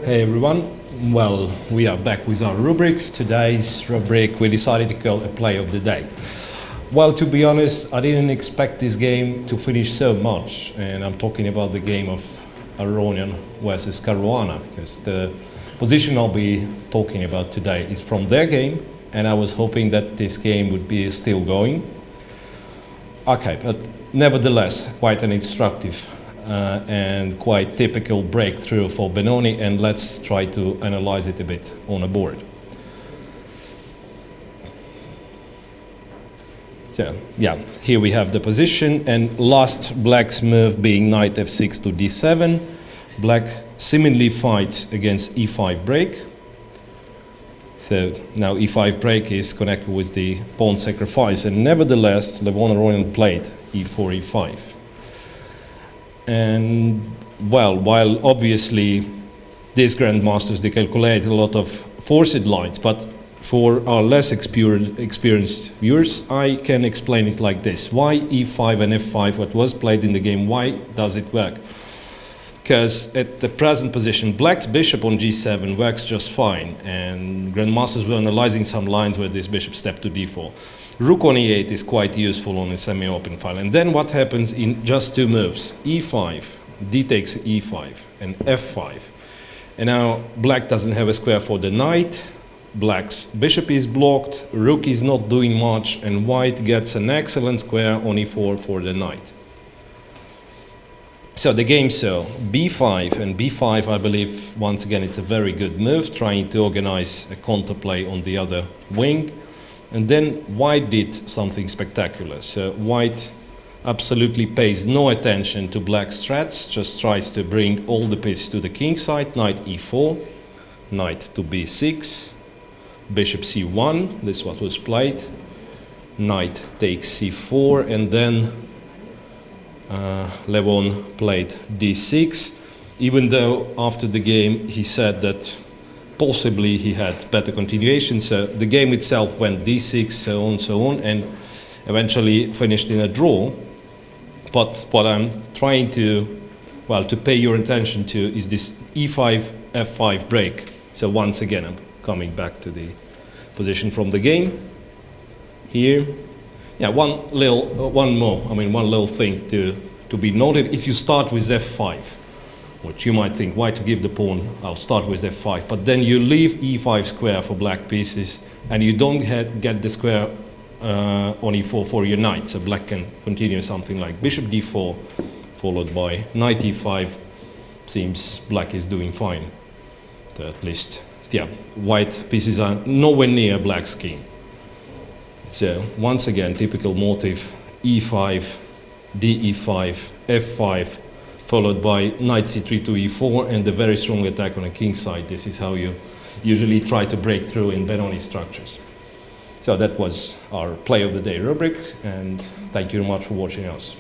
Hey everyone, well, we are back with our rubrics. Today's rubric we decided to call a play of the day. Well, to be honest, I didn't expect this game to finish so much, and I'm talking about the game of Aronian versus Caruana, because the position I'll be talking about today is from their game, and I was hoping that this game would be still going. Okay, but nevertheless, quite an instructive and quite typical breakthrough for Benoni, and let's try to analyze it a bit on a board. So, yeah, here we have the position, and last black's move being knight f6 to d7. Black seemingly fights against e5 break. So now e5 break is connected with the pawn sacrifice, and nevertheless Levon Aronian played e4, e5. And well, while obviously these grandmasters, they calculate a lot of forced lines, but for our less experienced viewers, I can explain it like this. Why e5 and f5, what was played in the game, why does it work? Because at the present position, black's bishop on g7 works just fine, and grandmasters were analyzing some lines where this bishop stepped to d4. Rook on e8 is quite useful on a semi-open file. And then what happens in just two moves? e5, d takes e5, and f5. And now black doesn't have a square for the knight, black's bishop is blocked, rook is not doing much, and white gets an excellent square on e4 for the knight. So the game so b5 and b5, I believe once again it's a very good move, trying to organize a counterplay on the other wing. And then white did something spectacular. So white absolutely pays no attention to black's strats, just tries to bring all the pieces to the king side. Knight e4, knight to b6, bishop c1, this is what was played. Knight takes c4, and then Levon played d6, even though after the game he said that possibly he had better continuation. So the game itself went d6, so on, and eventually finished in a draw. But what I'm trying to pay your attention to is this e5, f5 break. So once again, I'm coming back to the position from the game here. Yeah, one little thing to be noted. If you start with f5, which you might think, why to give the pawn, I'll start with f5, but then you leave e5 square for black pieces, and you don't get the square on e4 for your knight, so black can continue something like bishop d4, followed by knight e5. Seems black is doing fine. So at least, yeah, white pieces are nowhere near black's king. So once again, typical motive, e5, d e5, f5, followed by knight c3 to e4, and the very strong attack on the king side. This is how you usually try to break through in Benoni structures. So that was our play of the day rubric, and thank you very much for watching us.